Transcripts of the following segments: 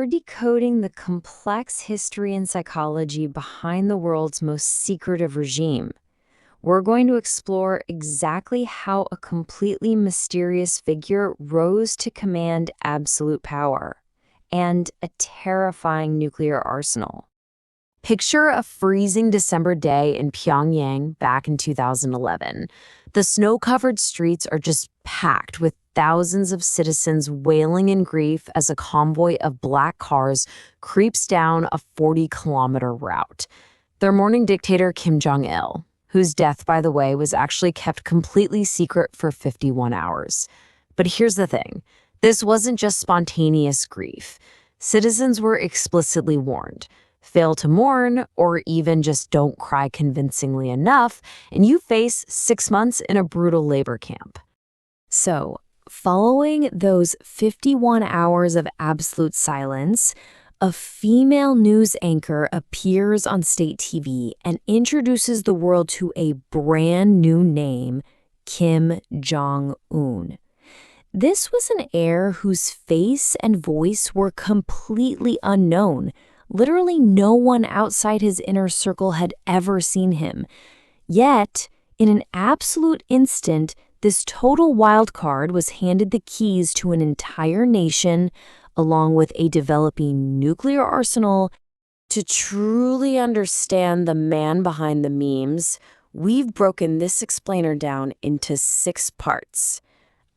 we're decoding the complex history and psychology behind the world's most secretive regime. We're going to explore exactly how a completely mysterious figure rose to command absolute power and a terrifying nuclear arsenal. Picture a freezing December day in Pyongyang back in 2011. The snow-covered streets are just packed with thousands of citizens wailing in grief as a convoy of black cars creeps down a 40-kilometer route. Their mourning dictator Kim Jong Il, whose death, by the way, was actually kept completely secret for 51 hours. But here's the thing. This wasn't just spontaneous grief. Citizens were explicitly warned. Fail to mourn, or even just don't cry convincingly enough, and you face 6 months in a brutal labor camp. So, following those 51 hours of absolute silence, a female news anchor appears on state TV and introduces the world to a brand new name, Kim Jong Un. This was an heir whose face and voice were completely unknown. Literally no one outside his inner circle had ever seen him. Yet, in an absolute instant, this total wild card was handed the keys to an entire nation, along with a developing nuclear arsenal. To truly understand the man behind the memes, we've broken this explainer down into 6 parts.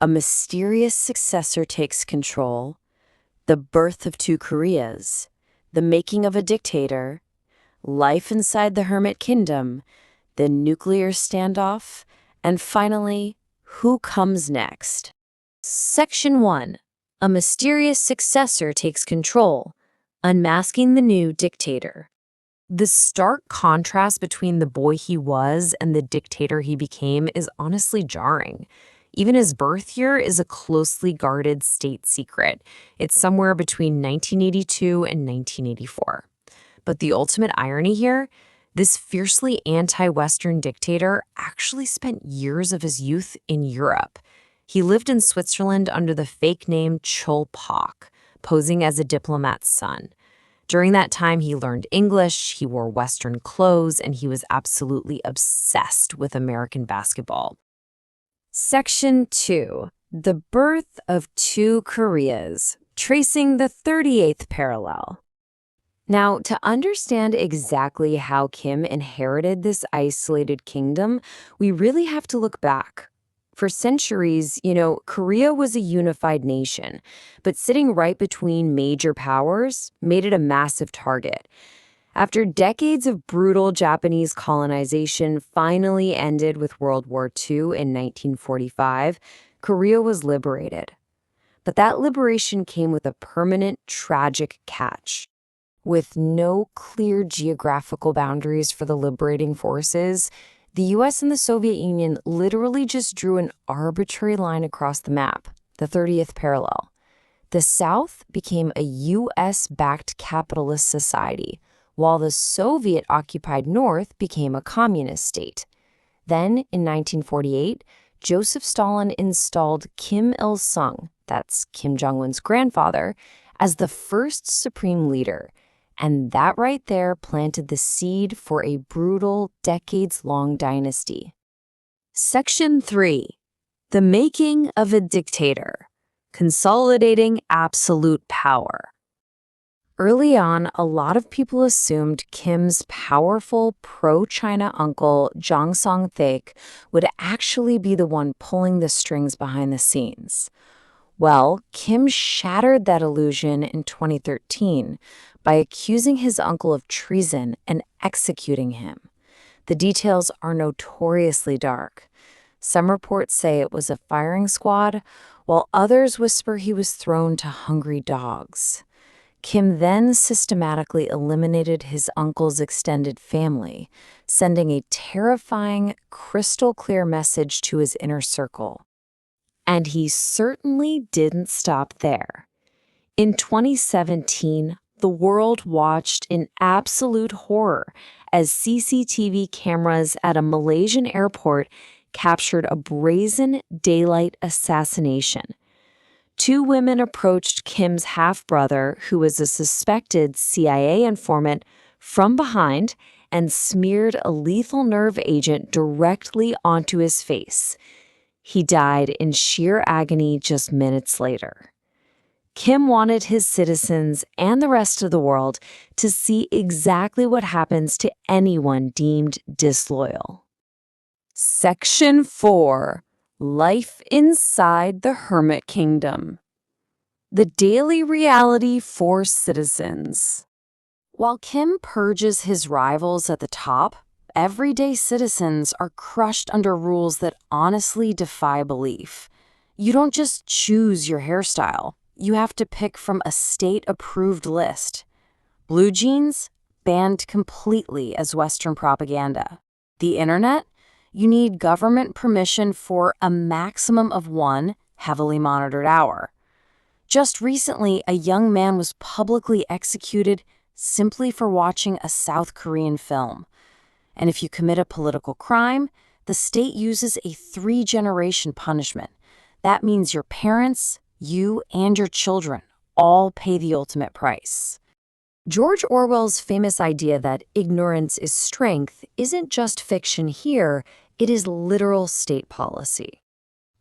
A mysterious successor takes control, the birth of 2 Koreas, the making of a dictator, life inside the hermit kingdom, the nuclear standoff, and finally, who comes next? Section 1. A mysterious successor takes control, unmasking the new dictator. The stark contrast between the boy he was and the dictator he became is honestly jarring. Even his birth year is a closely guarded state secret. It's somewhere between 1982 and 1984. But the ultimate irony here, this fiercely anti-Western dictator actually spent years of his youth in Europe. He lived in Switzerland under the fake name Chol Pak, posing as a diplomat's son. During that time, he learned English, he wore Western clothes, and he was absolutely obsessed with American basketball. Section 2. The birth of 2 Koreas, tracing the 38th parallel. Now, to understand exactly how Kim inherited this isolated kingdom, we really have to look back. For centuries, Korea was a unified nation, but sitting right between major powers made it a massive target. After decades of brutal Japanese colonization finally ended with World War II in 1945, Korea was liberated. But that liberation came with a permanent, tragic catch. With no clear geographical boundaries for the liberating forces, the US and the Soviet Union literally just drew an arbitrary line across the map, the 30th parallel. The South became a US-backed capitalist society, while the Soviet-occupied North became a communist state. Then, in 1948, Joseph Stalin installed Kim Il-sung, that's Kim Jong Un's grandfather, as the first supreme leader. And that right there planted the seed for a brutal, decades-long dynasty. Section 3. The making of a dictator. Consolidating absolute power. Early on, a lot of people assumed Kim's powerful pro-China uncle, Jang Song-thaek, would actually be the one pulling the strings behind the scenes. Well, Kim shattered that illusion in 2013 by accusing his uncle of treason and executing him. The details are notoriously dark. Some reports say it was a firing squad, while others whisper he was thrown to hungry dogs. Kim then systematically eliminated his uncle's extended family, sending a terrifying, crystal-clear message to his inner circle. And he certainly didn't stop there. In 2017, the world watched in absolute horror as CCTV cameras at a Malaysian airport captured a brazen daylight assassination. Two women approached Kim's half-brother, who was a suspected CIA informant, from behind and smeared a lethal nerve agent directly onto his face. He died in sheer agony just minutes later. Kim wanted his citizens and the rest of the world to see exactly what happens to anyone deemed disloyal. Section 4. Life inside the Hermit Kingdom. The daily reality for citizens. While Kim purges his rivals at the top, everyday citizens are crushed under rules that honestly defy belief. You don't just choose your hairstyle. You have to pick from a state-approved list. Blue jeans? Banned completely as Western propaganda. The internet? You need government permission for a maximum of 1 heavily monitored hour. Just recently, a young man was publicly executed simply for watching a South Korean film. And if you commit a political crime, the state uses a 3-generation punishment. That means your parents, you, and your children all pay the ultimate price. George Orwell's famous idea that ignorance is strength isn't just fiction here, it is literal state policy.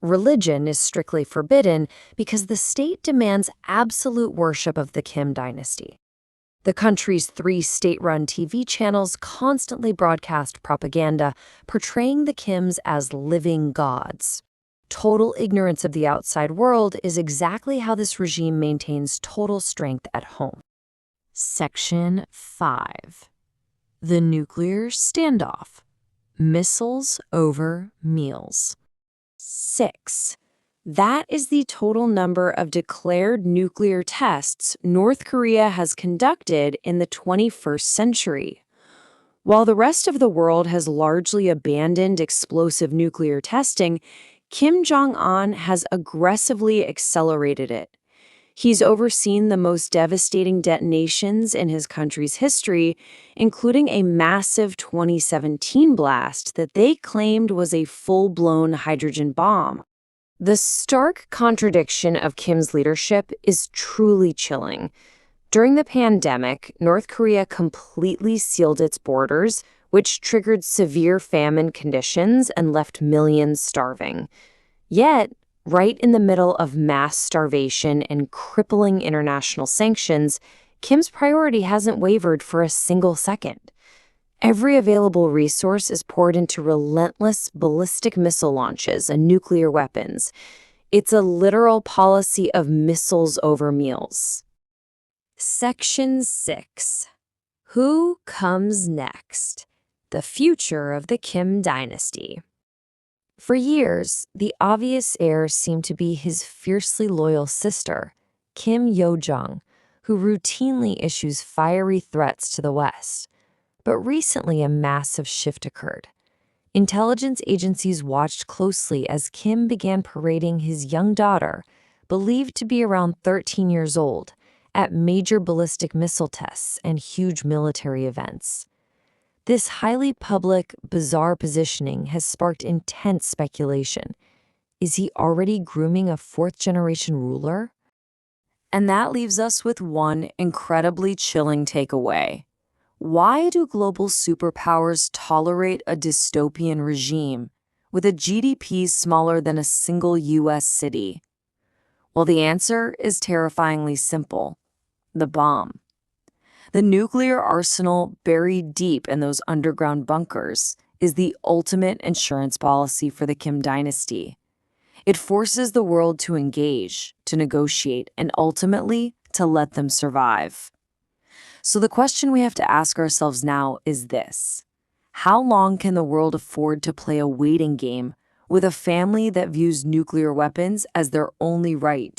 Religion is strictly forbidden because the state demands absolute worship of the Kim dynasty. The country's 3 state-run TV channels constantly broadcast propaganda portraying the Kims as living gods. Total ignorance of the outside world is exactly how this regime maintains total strength at home. Section 5. The nuclear standoff. Missiles over meals. 6. That is the total number of declared nuclear tests North Korea has conducted in the 21st century. While the rest of the world has largely abandoned explosive nuclear testing, Kim Jong Un has aggressively accelerated it. He's overseen the most devastating detonations in his country's history, including a massive 2017 blast that they claimed was a full-blown hydrogen bomb. The stark contradiction of Kim's leadership is truly chilling. During the pandemic, North Korea completely sealed its borders, which triggered severe famine conditions and left millions starving. Yet, right in the middle of mass starvation and crippling international sanctions, Kim's priority hasn't wavered for a single second. Every available resource is poured into relentless ballistic missile launches and nuclear weapons. It's a literal policy of missiles over meals. Section 6. Who comes next? The future of the Kim dynasty. For years, the obvious heir seemed to be his fiercely loyal sister, Kim Yo-jong, who routinely issues fiery threats to the West. But recently, a massive shift occurred. Intelligence agencies watched closely as Kim began parading his young daughter, believed to be around 13 years old, at major ballistic missile tests and huge military events. This highly public, bizarre positioning has sparked intense speculation. Is he already grooming a 4th-generation ruler? And that leaves us with one incredibly chilling takeaway. Why do global superpowers tolerate a dystopian regime with a GDP smaller than a single U.S. city? Well, the answer is terrifyingly simple: the bomb. The nuclear arsenal buried deep in those underground bunkers is the ultimate insurance policy for the Kim dynasty. It forces the world to engage, to negotiate, and ultimately to let them survive. So the question we have to ask ourselves now is this: how long can the world afford to play a waiting game with a family that views nuclear weapons as their only right